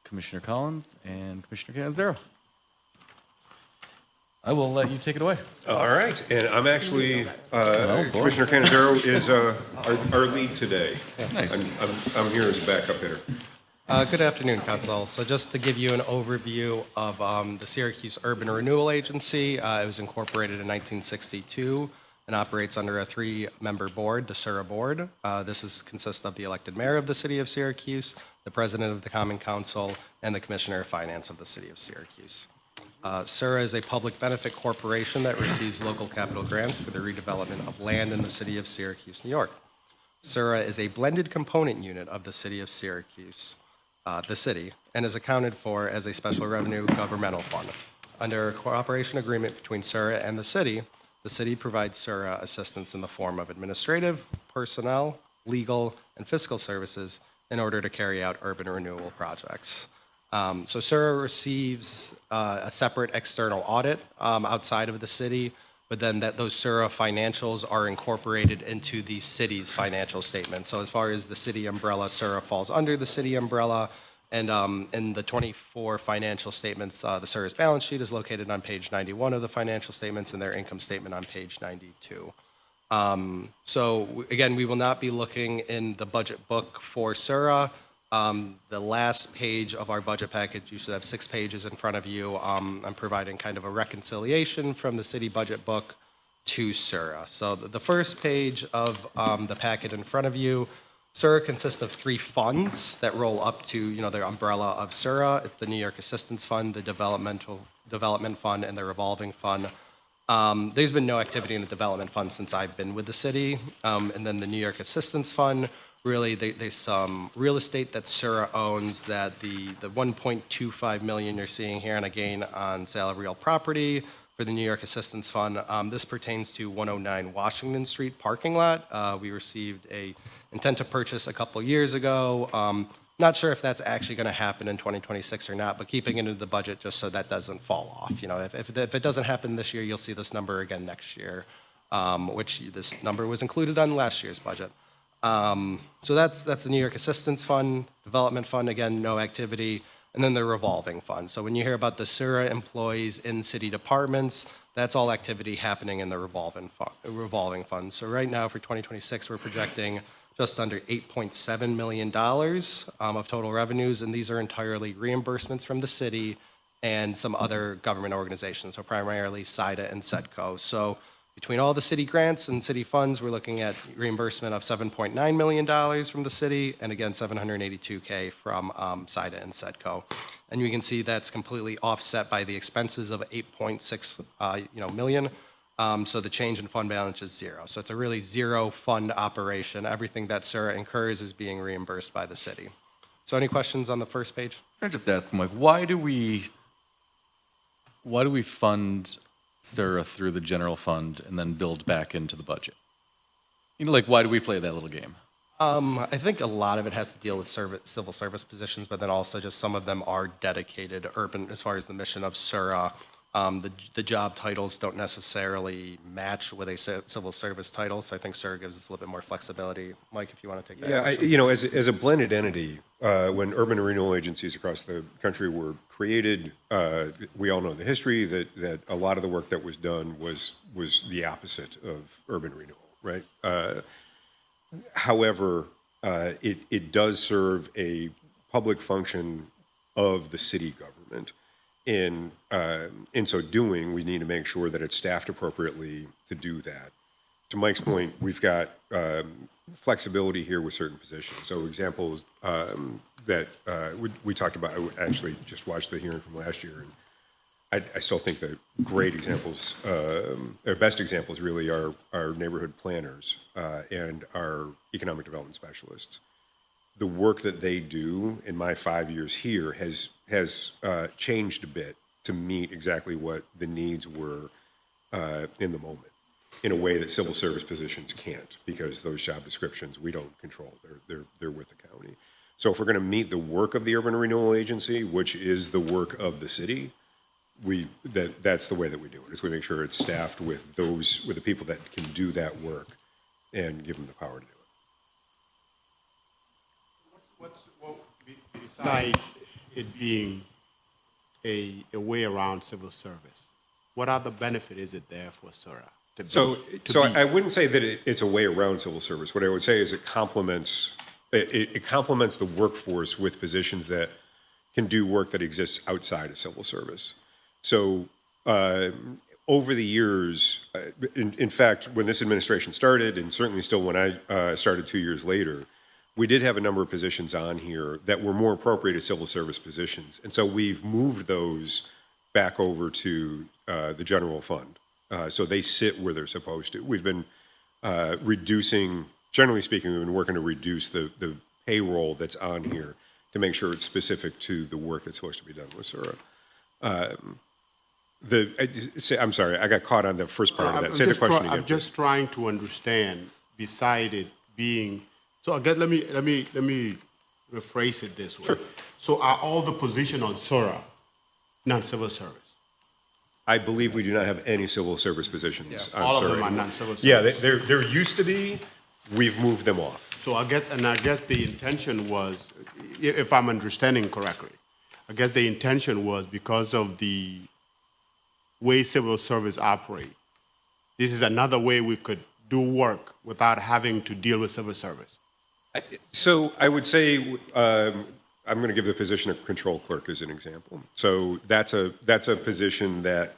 Commissioner Collins and Commissioner Canizero. I will let you take it away. All right, and I'm actually, Commissioner Canizero is our lead today. Nice. I'm here as a backup hitter. Good afternoon, Council. So just to give you an overview of the Syracuse Urban Renewal Agency, it was incorporated in 1962 and operates under a 3-member board, the SURA board. This consists of the elected mayor of the city of Syracuse, the president of the Common Council, and the commissioner of finance of the city of Syracuse. SURA is a public benefit corporation that receives local capital grants for the redevelopment of land in the city of Syracuse, New York. SURA is a blended component unit of the city of Syracuse, the city, and is accounted for as a special revenue governmental fund. Under a cooperation agreement between SURA and the city provides SURA assistance in the form of administrative, personnel, legal, and fiscal services in order to carry out urban renewal projects. So SURA receives a separate external audit outside of the city, but then those SURA financials are incorporated into the city's financial statements. So as far as the city umbrella, SURA falls under the city umbrella, and in the 24 financial statements, the SURA's balance sheet is located on page 91 of the financial statements, and their income statement on page 92. So again, we will not be looking in the budget book for SURA. The last page of our budget package, you should have 6 pages in front of you. I'm providing kind of a reconciliation from the city budget book to SURA. So the first page of the packet in front of you, SURA consists of 3 funds that roll up to, the umbrella of SURA. It's the New York Assistance Fund, the Development Fund, and the Revolving Fund. There's been no activity in the Development Fund since I've been with the city. And then the New York Assistance Fund, really, there's some real estate that SURA owns that the $1.25 million you're seeing here, and a gain on sale of real property for the New York Assistance Fund. This pertains to 109 Washington Street parking lot. We received a intent to purchase a couple years ago. Not sure if that's actually going to happen in 2026 or not, but keeping it into the budget just so that doesn't fall off. If it doesn't happen this year, you'll see this number again next year, which this number was included on last year's budget. So that's the New York Assistance Fund, Development Fund, again, no activity, and then the Revolving Fund. So when you hear about the SURA employees in city departments, that's all activity happening in the Revolving Fund. So right now for 2026, we're projecting just under $8.7 million of total revenues, and these are entirely reimbursements from the city and some other government organizations, so primarily SIDA and SEDCO. So between all the city grants and city funds, we're looking at reimbursement of $7.9 million from the city, and again, $782K from SIDA and SEDCO. And you can see that's completely offset by the expenses of $8.6 million. So the change in fund balance is 0. So it's a really 0 fund operation. Everything that SURA incurs is being reimbursed by the city. So any questions on the first page? I just asked Mike, why do we fund SURA through the general fund and then build back into the budget? Why do we play that little game? I think a lot of it has to deal with civil service positions, but then also just some of them are dedicated urban as far as the mission of SURA. The job titles don't necessarily match with a civil service title, so I think SURA gives us a little bit more flexibility. Mike, if you want to take that. Yeah, as a blended entity, when urban renewal agencies across the country were created, we all know the history that a lot of the work that was done was the opposite of urban renewal, right? However, it does serve a public function of the city government. In so doing, we need to make sure that it's staffed appropriately to do that. To Mike's point, we've got flexibility here with certain positions. So examples that we talked about, I actually just watched the hearing from last year, and I still think that great examples, or best examples really are our neighborhood planners and our economic development specialists. The work that they do in my 5 years here has changed a bit to meet exactly what the needs were in the moment, in a way that civil service positions can't, because those job descriptions we don't control. They're with the county. So if we're going to meet the work of the Urban Renewal Agency, which is the work of the city, that's the way that we do it. Is we make sure it's staffed with the people that can do that work and give them the power to do it. Beside it being a way around civil service, what other benefit is it there for SURA? So I wouldn't say that it's a way around civil service. What I would say is it complements the workforce with positions that can do work that exists outside of civil service. So over the years, in fact, when this administration started, and certainly still when I started 2 years later, we did have a number of positions on here that were more appropriate as civil service positions. And so we've moved those back over to the general fund. So they sit where they're supposed to. We've been reducing, generally speaking, we've been working to reduce the payroll that's on here to make sure it's specific to the work that's supposed to be done with SURA. I'm sorry, I got caught on the first part of that. Say the question again. I'm just trying to understand, beside it being, so again, let me rephrase it this way. Sure. So are all the positions on SURA non-civil service? I believe we do not have any civil service positions on All of SURA them are anymore. non-civil service? Yeah, there used to be. We've moved them off. So I guess the intention was, if I'm understanding correctly, I guess the intention was because of the way civil service operate, this is another way we could do work without having to deal with civil service. So I would say I'm going to give the position of control clerk as an example. So that's a position that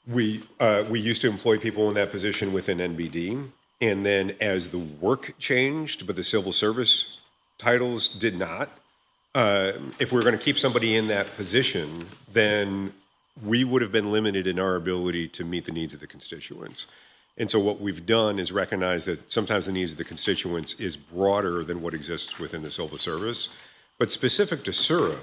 we used to employ people in that position within NBD, and then as the work changed, but the civil service titles did not. If we were going to keep somebody in that position, then we would have been limited in our ability to meet the needs of the constituents. And so what we've done is recognize that sometimes the needs of the constituents is broader than what exists within the civil service. But specific to SURA,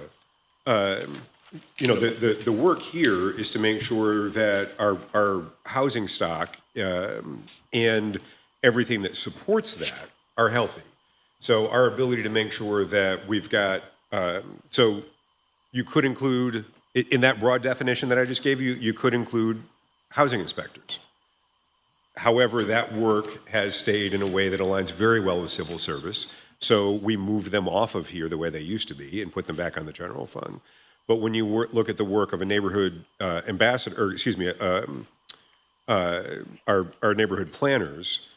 the work here is to make sure that our housing stock and everything that supports that are healthy. So our ability to make sure that we've got, so you could include, in that broad definition that I just gave you, you could include housing inspectors. However, that work has stayed in a way that aligns very well with civil service. So we moved them off of here the way they used to be and put them back on the general fund. But when you look at the work of a neighborhood ambassador, or excuse me, our neighborhood planners,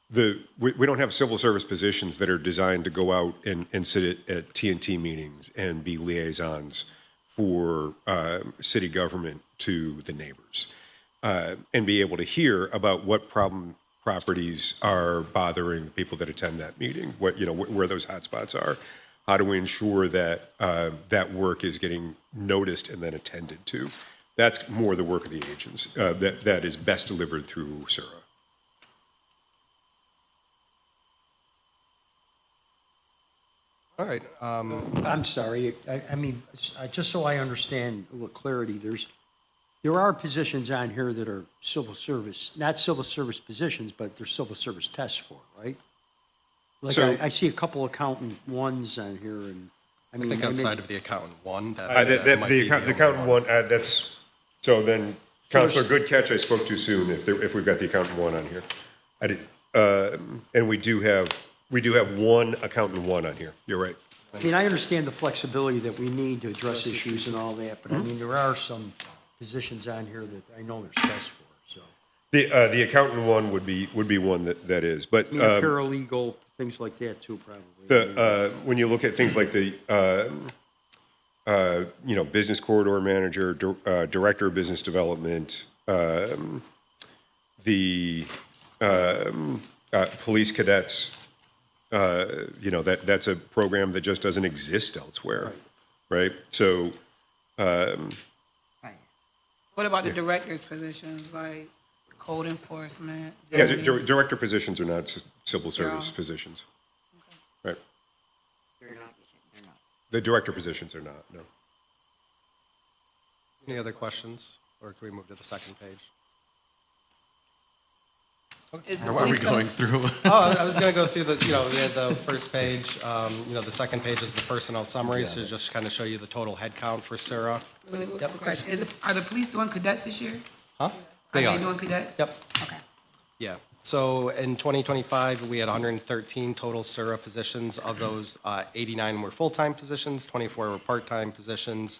we don't have civil service positions that are designed to go out and sit at T&T meetings and be liaisons for city government to the neighbors. And be able to hear about what properties are bothering people that attend that meeting, where those hotspots are. How do we ensure that that work is getting noticed and then attended to? That's more the work of the agents that is best delivered through SURA. All right. I'm sorry. I mean, just so I understand with clarity, there are positions on here that are civil service, not civil service positions, but they're civil service tests for, right? Like So- I see a couple accountant ones on here, and I I mean, think I outside mean, of the accountant one, that might The be the only accountant one, that's, so then, Counselor, good catch, I spoke too soon if we've got the accountant one on here. I did, and we do have one accountant one on here, you're right. I mean, I understand the flexibility that we need to address issues and all that, but I mean, there are some positions on here that I know there's tests for. So, The accountant one would be one that is, but I mean, paralegal, things like that too, probably. when you look at things like the business corridor manager, director of business development, the police cadets, that's a program that just doesn't exist elsewhere, right? So, What about the director's positions, like code enforcement? yeah, zoning? director positions are not civil service Yeah. positions, right? They're not. The director positions are not, no. Any other questions, or can we move to the second page? Is the How are we police gonna- going through? Oh, I was going to go through we had the first page, the second page is the personnel summary, so just kind of show you the total head count for SURA. Really quick question. Are the police doing cadets this year? Huh? Are They they are. doing cadets? Yep. Okay. Yeah, So in 2025, we had 113 total SURA positions. Of those, 89 were full-time positions, 24 were part-time positions.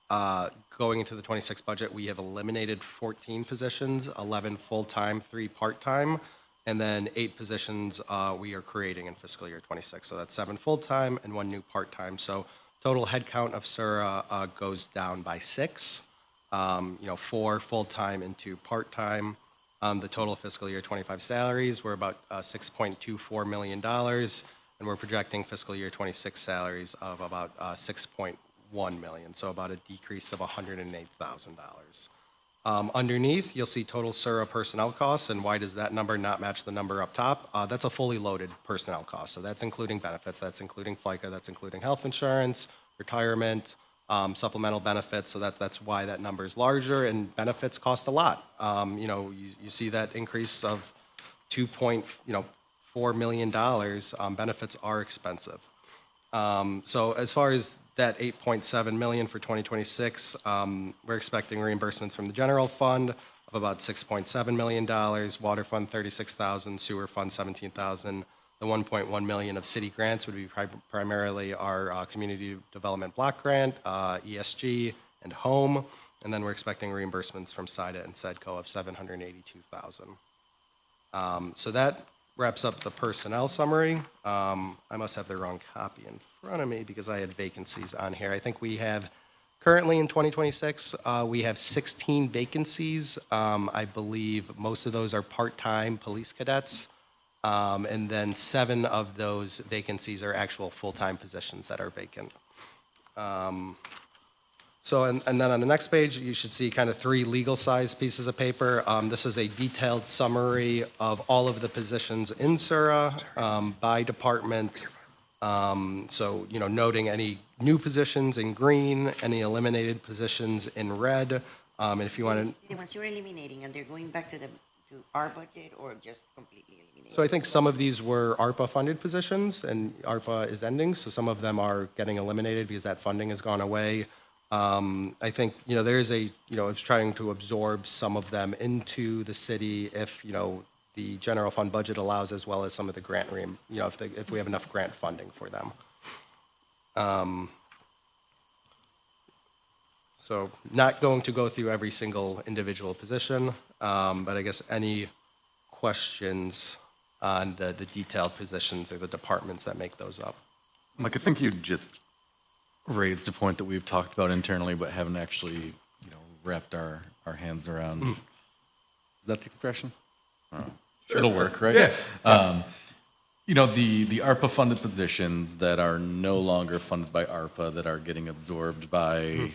Going into the 26 budget, we have eliminated 14 positions, 11 full-time, 3 part-time, and then 8 positions we are creating in fiscal year 26. So that's 7 full-time and 1 new part-time. So total headcount of SURA goes down by 6, 4 full-time and 2 part-time. The total fiscal year 25 salaries were about $6.24 million, and we're projecting fiscal year 26 salaries of about $6.1 million, so about a decrease of $108,000. Underneath, you'll see total SURA personnel costs, and why does that number not match the number up top? That's a fully loaded personnel cost, so that's including benefits, that's including FICA, that's including health insurance, retirement, supplemental benefits, so that's why that number is larger, and benefits cost a lot. You see that increase of $2.4 million. Benefits are expensive. So as far as that $8.7 million for 2026, we're expecting reimbursements from the general fund of about $6.7 million, water fund $36,000, sewer fund $17,000. The $1.1 million of city grants would be primarily our community development block grant, ESG, and home. And then we're expecting reimbursements from SIDA and SEDCO of $782,000. So that wraps up the personnel summary. I must have the wrong copy in front of me because I had vacancies on here. I think we have currently in 2026, we have 16 vacancies. I believe most of those are part-time police cadets. And then 7 of those vacancies are actual full-time positions that are vacant. And then on the next page, you should see kind of 3 legal-sized pieces of paper. This is a detailed summary of all of the positions in SURA by department. Noting any new positions in green, any eliminated positions in red. And if you want to... The ones you're eliminating, and they're going back to our budget, or just completely eliminating? So I think some of these were ARPA-funded positions, and ARPA is ending, so some of them are getting eliminated because that funding has gone away. I think, there's it's trying to absorb some of them into the city if, the general fund budget allows, as well as some of the grant, if we have enough grant funding for them. So not going to go through every single individual position, but I guess any questions on the detailed positions or the departments that make those up? Mike, I think you just raised a point that we've talked about internally, but haven't actually, wrapped our hands around. Is that the expression? Sure. It'll work, right? Yeah. The ARPA-funded positions that are no longer funded by ARPA, that are getting absorbed by,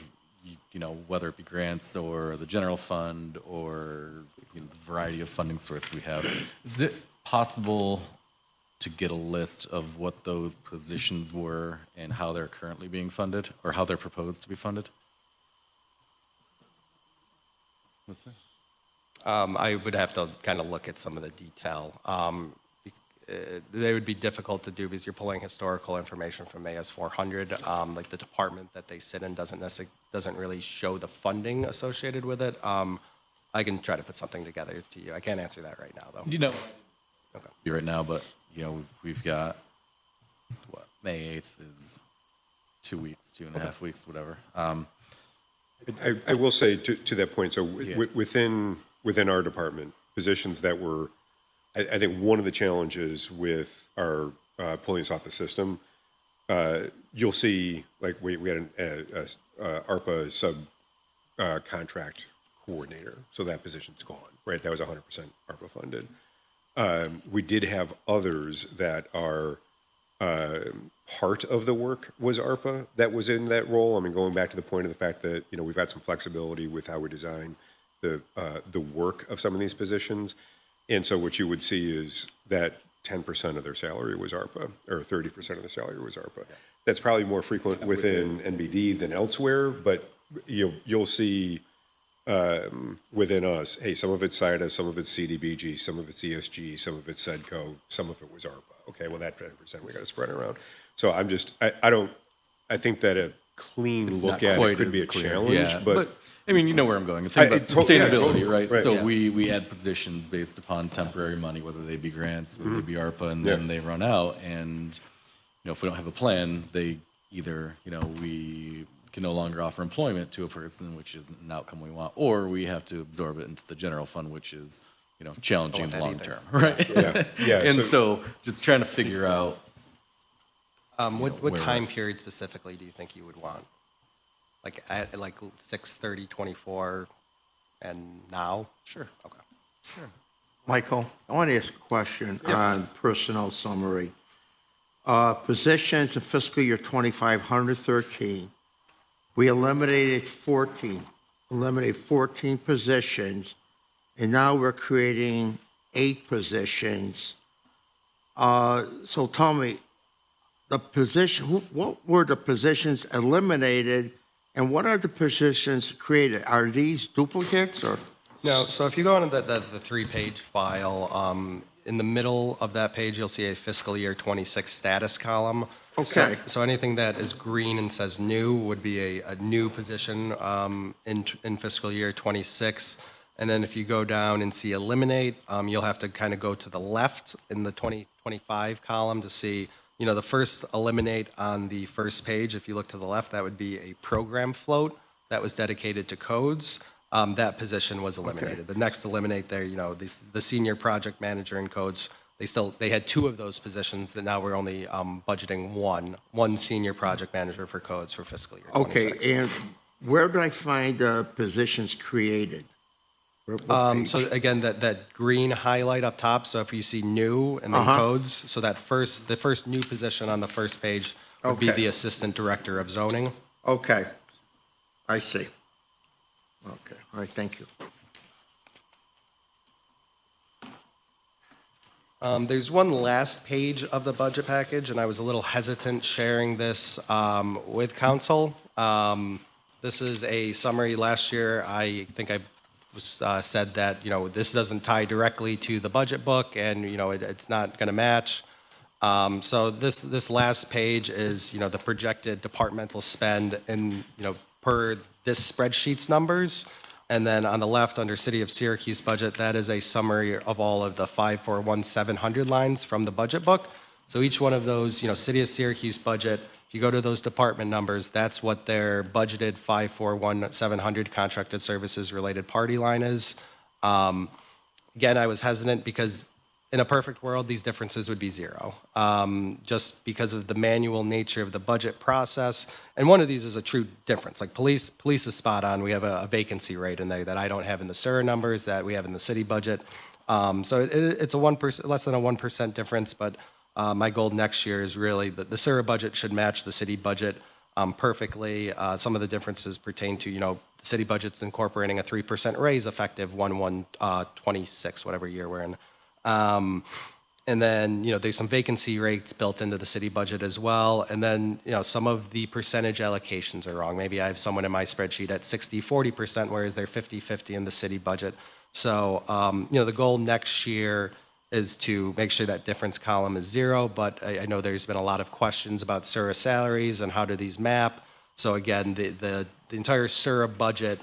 whether it be grants or the general fund or the variety of funding sources we have. Is it possible to get a list of what those positions were and how they're currently being funded, or how they're proposed to be funded? What's that? I would have to kind of look at some of the detail. They would be difficult to do because you're pulling historical information from AS 400. Like the department that they sit in doesn't really show the funding associated with it. I can try to put something together to you. I can't answer that right now, though. Okay. Right now, but we've got May 8th is 2 weeks, 2.5 weeks, whatever. I will say to that point, so Yeah. within our department, positions that were, I think one of the challenges with our pulling this off the system, you'll see, like we had an ARPA sub contract coordinator, so that position's gone, right? That was 100% ARPA funded. We did have others that are part of the work was ARPA that was in that role. I mean, going back to the point of the fact that, we've got some flexibility with how we design the work of some of these positions. And so what you would see is that 10% of their salary was ARPA, or 30% of the salary was ARPA. Yeah. That's probably more frequent within NBD than elsewhere, but you'll see within us, hey, some of it's SIDA, some of it's CDBG, some of it's ESG, some of it's SEDCO, some of it was ARPA. Okay, well, that 10% we got to spread around. So I think that a clean look at it could be a challenge, Yeah, but I mean, you know where I'm going. Think about Yeah, sustainability, totally. right? Right. So Yeah. we add positions based upon temporary money, whether they be grants, whether they be ARPA, and then they run out. And if we don't have a plan, they either we can no longer offer employment to a person, which isn't an outcome we want, or we have to absorb it into the general fund, which is challenging in the that long either. term, right? Yeah, And so- so just trying to figure out. What where time we're- period specifically do you think you would want? Like at like 6/30/24 and now? Sure. Okay. Michael, I want to ask a question on personnel summary. Positions in fiscal year 25, 113, we eliminated 14 positions, and now we're creating 8 positions. So tell me, what were the positions eliminated, and what are the positions created? Are these duplicates or? No, so if you go on the 3-page file, in the middle of that page, you'll see a fiscal year 26 status column. Okay. So anything that is green and says new would be a new position in fiscal year 26. And then if you go down and see eliminate, you'll have to kind of go to the left in the 2025 column to see, the first eliminate on the first page. If you look to the left, that would be a program float that was dedicated to codes. That position was eliminated. The next eliminate there, the senior project manager in codes, they had 2 of those positions that now we're only budgeting one senior project manager for codes for fiscal year 26. Okay, and where do I find the positions created? What page? So again, that green highlight up top, so if you see new and then codes, so the first new position on the first page would be Okay. the assistant director of zoning. Okay, I see. Okay, all right, thank you. There's one last page of the budget package, and I was a little hesitant sharing this with council. This is a summary. Last year, I think I said that, this doesn't tie directly to the budget book, and, it's not going to match. So this last page is, the projected departmental spend in, per this spreadsheet's numbers. And then on the left, under City of Syracuse budget, that is a summary of all of the 541700 lines from the budget book. So each one of those, City of Syracuse budget, if you go to those department numbers, that's what their budgeted 541700 contracted services related party line is. Again, I was hesitant because in a perfect world, these differences would be 0, just because of the manual nature of the budget process. And one of these is a true difference. Like police is spot on. We have a vacancy rate in there that I don't have in the SURA numbers that we have in the city budget. So it's a 1%, less than a 1% difference. But my goal next year is really that the SURA budget should match the city budget perfectly. Some of the differences pertain to, the city budget's incorporating a 3% raise effective 1/1/26, whatever year we're in. And then, there's some vacancy rates built into the city budget as well. And then, some of the percentage allocations are wrong. Maybe I have someone in my spreadsheet at 60-40%, whereas they're 50-50 in the city budget. So, the goal next year is to make sure that difference column is 0. But I know there's been a lot of questions about SURA salaries and how do these map. So again, the entire SURA budget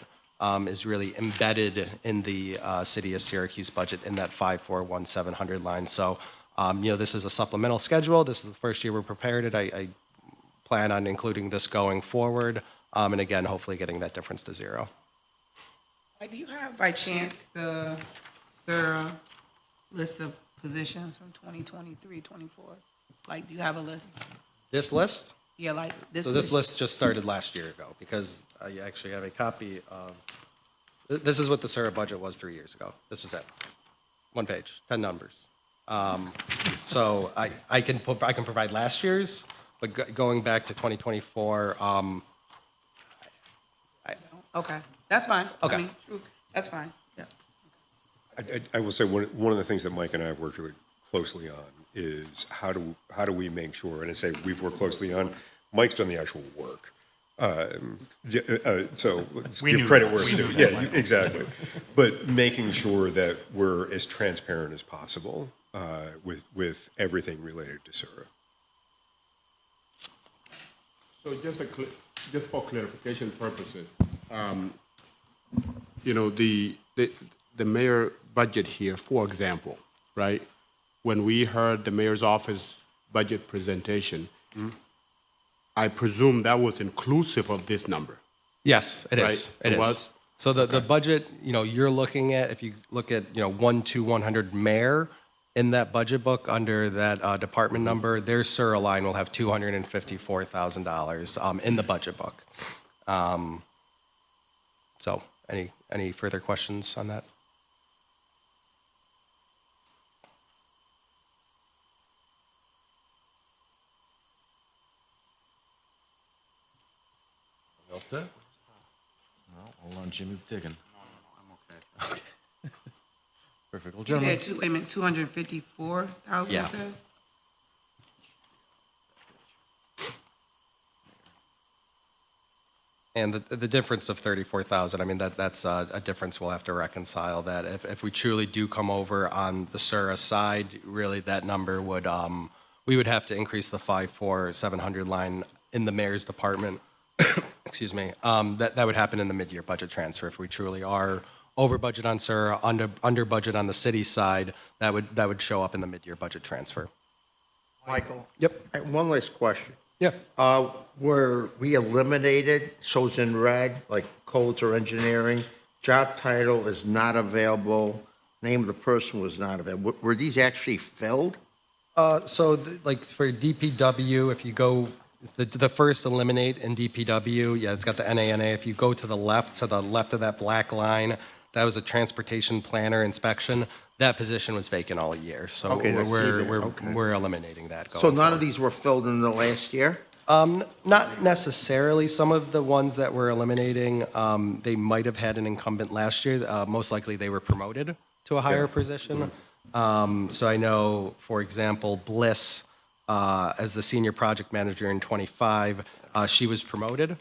is really embedded in the City of Syracuse budget in that 541700 line. So, this is a supplemental schedule. This is the first year we're prepared it. I plan on including this going forward. And again, hopefully getting that difference to 0. Do you have by chance the SURA list of positions from 2023-24? Like, do you have a list? This list? Yeah, like this. So this list just started last year ago because I actually have a copy of, this is what the SURA budget was 3 years ago. This was it. 1 page, 10 numbers. So I can provide last year's, but going back to 2024, Okay, that's fine. Okay. I mean, true, that's fine. Yeah. I will say one of the things that Mike and I have worked really closely on is how do we make sure, and I say we've worked closely on, Mike's done the actual work. So let's give credit where it's due. Yeah, exactly. But making sure that we're as transparent as possible with everything related to SURA. So just for clarification purposes, you know, the mayor budget here, for example, right? When we heard the mayor's office budget presentation, I presume that was inclusive of this number. Yes, it is. Right, It it is. was? So the budget, you're looking at, if you look at, 1 to 100 mayor, in that budget book, under that department number, their SURA line will have $254,000 in the budget book. So any further questions on that? All set? No, hold on, Jimmy's digging. I'm okay. Perfect. Well, You gentlemen, said wait a minute, 254,000, you Yeah. said? And the difference of 34,000, I mean, that's a difference we'll have to reconcile. That if we truly do come over on the SURA side, really that number would, we would have to increase the 54700 line in the mayor's department. Excuse me. That would happen in the mid-year budget transfer. If we truly are over budget on SURA, under budget on the city side, that would show up in the mid-year budget transfer. Michael? Yep. One last question. Yeah. Were we eliminated, shows in red, like codes or engineering, job title is not available, name of the person was not available. Were these actually filled? Like for DPW, if you go, the first eliminate in DPW, yeah, it's got the NANA. If you go to the left of that black line, that was a transportation planner inspection. That position was vacant all year. So Okay, I see that. Okay. we're eliminating that going So none forward. of these were filled in the last year? Not necessarily. Some of the ones that we're eliminating, they might have had an incumbent last year. Most likely they were promoted to a higher position. So I know, for example, Bliss, as the senior project manager in '25, she was promoted.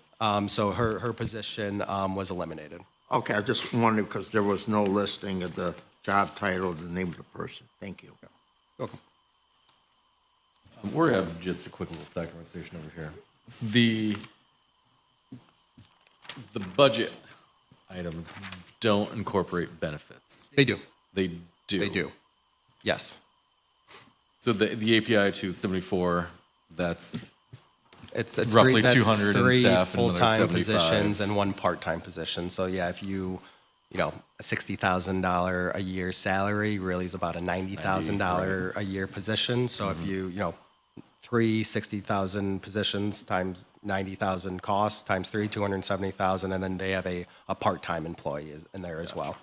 So her position was eliminated. Okay, I just wondered because there was no listing of the job title, the name of the person. Thank you. Welcome. we're having just a quick little side conversation over here. So the budget items don't incorporate benefits. They do. They do. They do. Yes. So the API 274, that's It's Roughly that's 200 in three staff and another full-time 75. positions and one part-time position. So yeah, if a $60,000 a year salary really is about a $90,000 a year position. So if you, three 60,000 positions times 90,000 costs times three, 270,000, and then they have a part-time employee in there as well.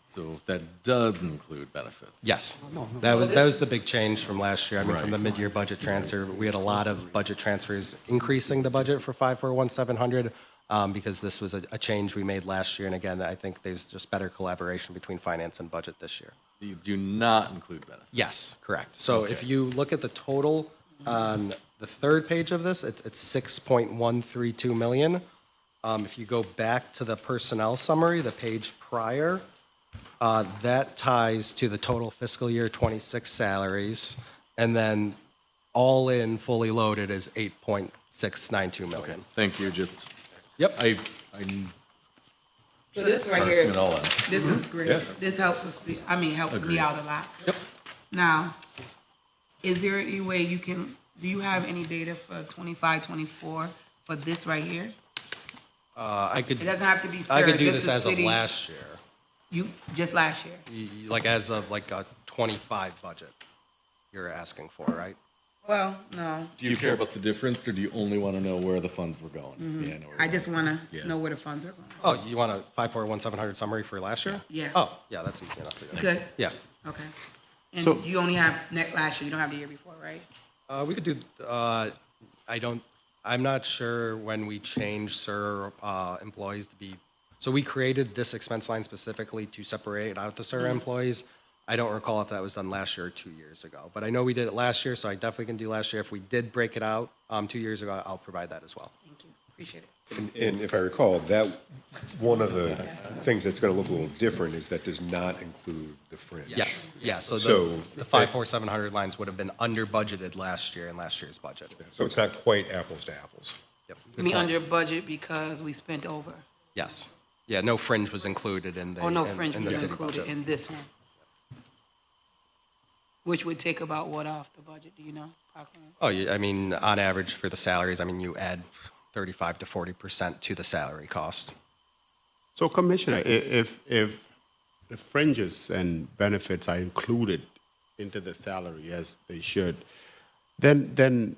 so that does include benefits. Yes, that was the big change from last year. I mean, from the mid-year budget transfer, we had a lot of budget transfers increasing the budget for 541700 because this was a change we made last year. And again, I think there's just better collaboration between finance and budget this year. These do not include benefits. Yes, correct. So if you look at the total on the third page of this, it's 6.132 million. If you go back to the personnel summary, the page prior, that ties to the total fiscal year 26 salaries, and then all in, fully loaded is 8.692 million. Thank you, just, Yep. I So this right here parsing is, it all out. this is great. This helps us see, helps me out a lot. Yep. Now, is there any way do you have any data for 25, 24 for this right here? It doesn't have to be I SURA, could do just this the as of city. last year, Just last year? like as of like a 25 budget you're asking for, right? Well, no. Do you care about the difference, or do you only want to know where the funds were going? Yeah, I know where I you're just going. want Yeah. to know where the funds are going. Oh, you want a 541700 summary for last year? Yeah. Oh, yeah, that's easy enough to do. Good? Yeah. Okay. And So- you only have last year, you don't have the year before, right? We could do, I'm not sure when we changed SURA employees to be, so we created this expense line specifically to separate out the SURA employees. I don't recall if that was done last year or 2 years ago, but I know we did it last year, so I definitely can do last year. If we did break it out 2 years ago, I'll provide that as well. Thank you. Appreciate it. And if I recall, that, one of the things that's going to look a little different is that does not include the fringe. Yes, yeah, so So- the 54700 lines would have been under budgeted last year in last year's budget. So it's not quite apples to apples. Yep. I mean, under budget because we spent over. Yes. Yeah, no fringe was included in the, Oh, no in- fringe in the was city included budget. in this one? Which would take about what off the budget, do you know, approximately? Oh, yeah, I mean, on average for the salaries, I mean, you add 35 to 40% to the salary cost. So Commissioner, if the fringes and benefits are included into the salary as they should, then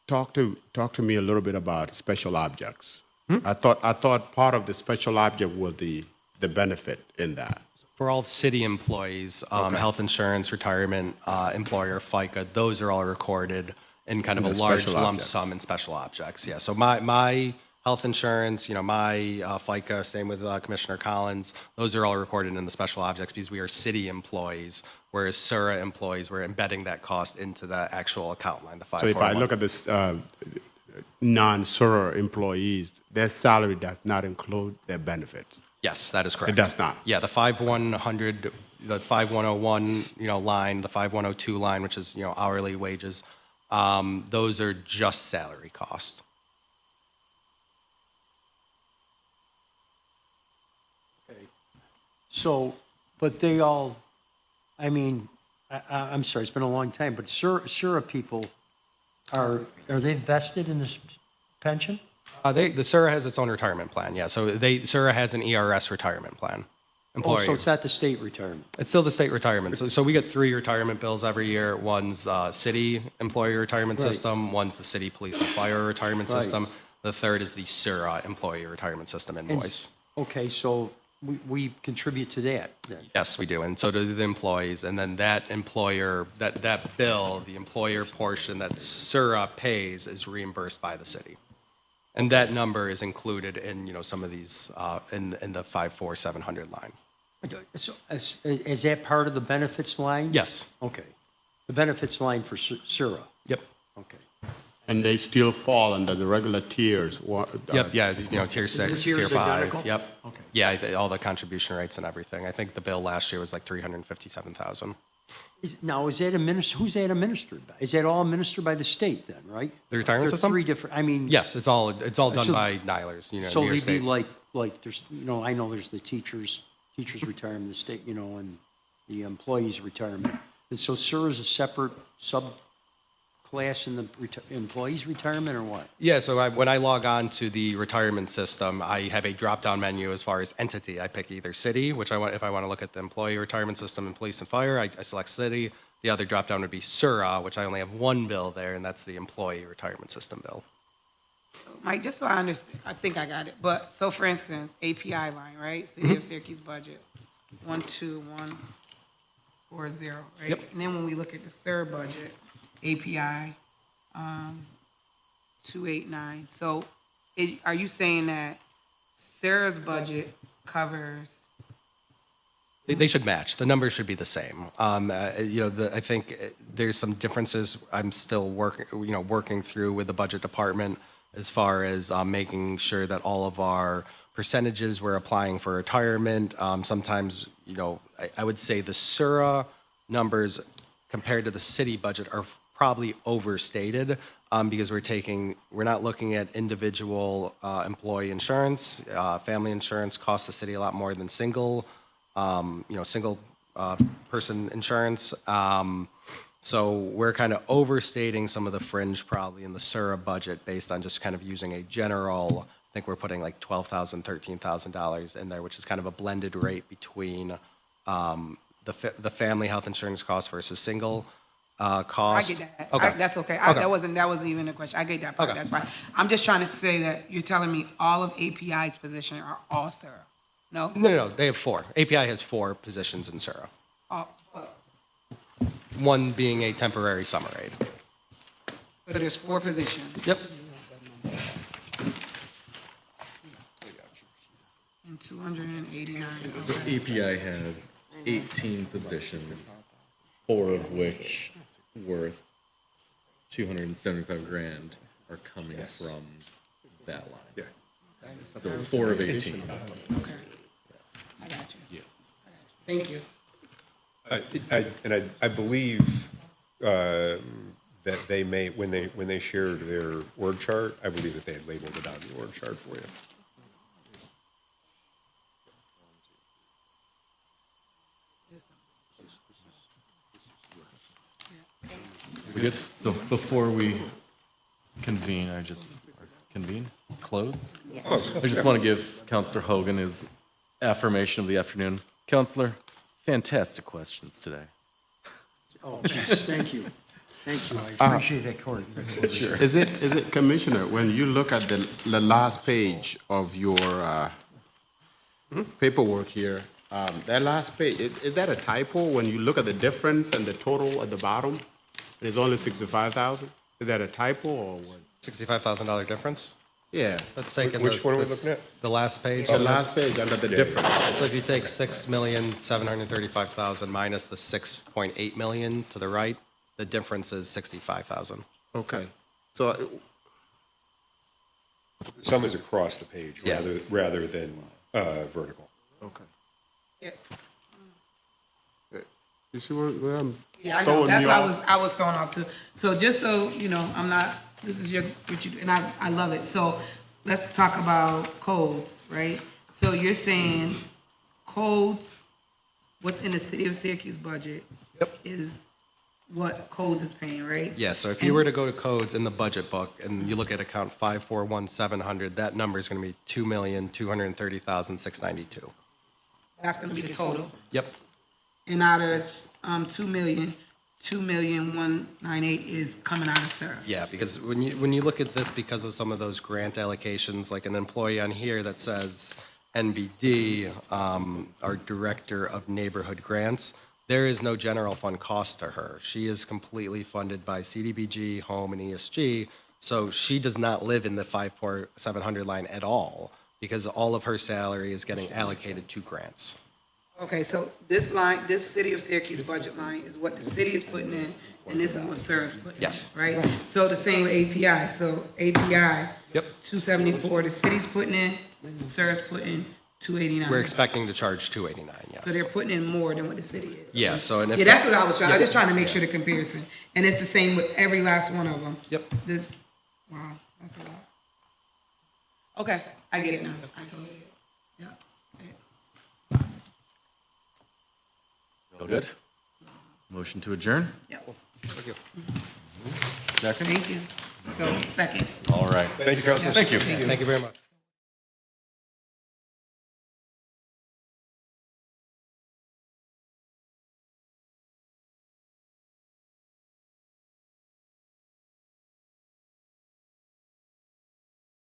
talk to me a little bit about special objects. I thought part of the special object was the benefit in that. For all city employees, health insurance, retirement, employer, FICA, those are all recorded in kind of In a the large special lump objects. sum in special objects. Yeah, so my health insurance, my FICA, same with Commissioner Collins, those are all recorded in the special objects because we are city employees, whereas SURA employees, we're embedding that cost into the actual account line, the So if I 541. look at this non-SURA employees, their salary does not include their benefits. Yes, that is correct. It does not. Yeah, the 5100, the 5101, line, the 5102 line, which is, hourly wages, those are just salary cost. So, but they all, I mean, I'm sorry, it's been a long time, but SURA people are they vested in this pension? The SURA has its own retirement plan, yeah. So SURA has an ERS retirement plan. Oh, Employee. so it's not the state retirement. It's still the state retirement. So we get 3 retirement bills every year. One's city employee retirement Right. system. One's the city police and fire retirement Right. system. The third is the SURA employee retirement system invoice. Okay, so we contribute to that then. Yes, we do, and so do the employees. And then that employer, that bill, the employer portion that SURA pays is reimbursed by the city. And that number is included in, some of these, in the 54700 line. So, is that part of the benefits line? Yes. Okay. The benefits line for SURA. Yep. Okay. And they still fall under the regular tiers. Yep, yeah, tier 6, tier tiers 5. identical? Yep. Okay. Yeah, all the contribution rates and everything. I think the bill last year was like 357,000. Now, is that who's that administered by? Is that all administered by the state then, right? The retirement There are system? 3 different, I mean. Yes, it's all done So- by Nylers, So New York they'd be State. like there's, I know there's the teachers retirement, the state, and the employees' retirement. And so SURA is a separate subclass in the employees' retirement or what? Yeah, so when I log on to the retirement system, I have a drop-down menu as far as entity. I pick either city, which if I want to look at the employee retirement system and police and fire, I select city. The other drop-down would be SURA, which I only have one bill there, and that's the employee retirement system bill. Mike, just so I understand, I think I got it, but, so for instance, API line, right? City of Syracuse budget, 12140, right? Yep. And then when we look at the SUR budget, API, 289. So are you saying that SUR's budget covers, They should match. The numbers should be the same. I think there's some differences I'm still working through with the budget department as far as making sure that all of our percentages we're applying for retirement. Sometimes, I would say the SURA numbers compared to the city budget are probably overstated because we're not looking at individual employee insurance. Family insurance costs the city a lot more than single person insurance. So we're kind of overstating some of the fringe probably in the SURA budget based on just kind of using a general, I think we're putting like $12,000, $13,000 in there, which is kind of a blended rate between the family health insurance cost versus single I cost. get that. Okay. That's okay. Okay. That wasn't even a question. I get that part, Okay. that's fine. I'm just trying to say that you're telling me all of API's position are all SUR, no? No, they have 4. API has 4 positions in SURA. One being a temporary summer aide. So there's 4 positions. Yep. And 289. So API has 18 positions, 4 of which worth 275 grand are coming from that line. Yeah. So 4 of 18. Okay. I got you. Thank you. I believe that they may, when they shared their org chart, I believe that they had labeled it on the org chart for you. We good? So before we convene, close? I just want to give Counselor Hogan his affirmation of the afternoon. Counselor, fantastic questions today. Oh, geez, thank you. Thank you. I appreciate that, Cory. Sure. Is it, Commissioner, when you look at the last page of your paperwork here, that last page, is that a typo when you look at the difference and the total at the bottom? It's only 65,000? Is that a typo or what? $65,000 difference? Yeah, Let's take in Which one are we looking at? the last page. the last page under the difference. So if you take 6,735,000 minus the 6.8 million to the right, the difference is 65,000. Okay, so, Sum is across the page Yeah. rather than vertical. okay. Yeah. You see where I'm Yeah, I know, throwing that's you why off? I was thrown off too. So just so, you know, I'm not, this is what you do, and I love it. So let's talk about codes, right? So you're saying codes, what's in the city of Syracuse budget is what codes is paying, right? Yeah, so if you were to go to codes in the budget book and you look at account 541700, that number is going to be 2,230,692. That's gonna be the total. Yep. And out of 2,198 is coming out of SURA. Yeah, because when you look at this, because of some of those grant allocations, like an employee on here that says NBD, our Director of Neighborhood Grants, there is no general fund cost to her. She is completely funded by CDBG, Home, and ESG, so she does not live in the 54700 line at all, because all of her salary is getting allocated to grants. Okay, so this line, this city of Syracuse budget line is what the city is putting in, and this is what SURA's putting in. Yes. Right? So the same with API, so API. Yep. 274, the city's putting in, SURA's putting 289. We're expecting to charge 289, yes. So they're putting in more than what the city is. Yeah, so and if. Yeah, that's what I was trying, I was just trying to make sure the comparison. And it's the same with every last one of them. Yep. This, wow, that's a lot. Okay, I get it now. I totally get it. Yeah. Feel good? Motion to adjourn? Yeah. Second? Thank you. So, second. All right. Thank you, Councilor. Thank you. Thank you very much.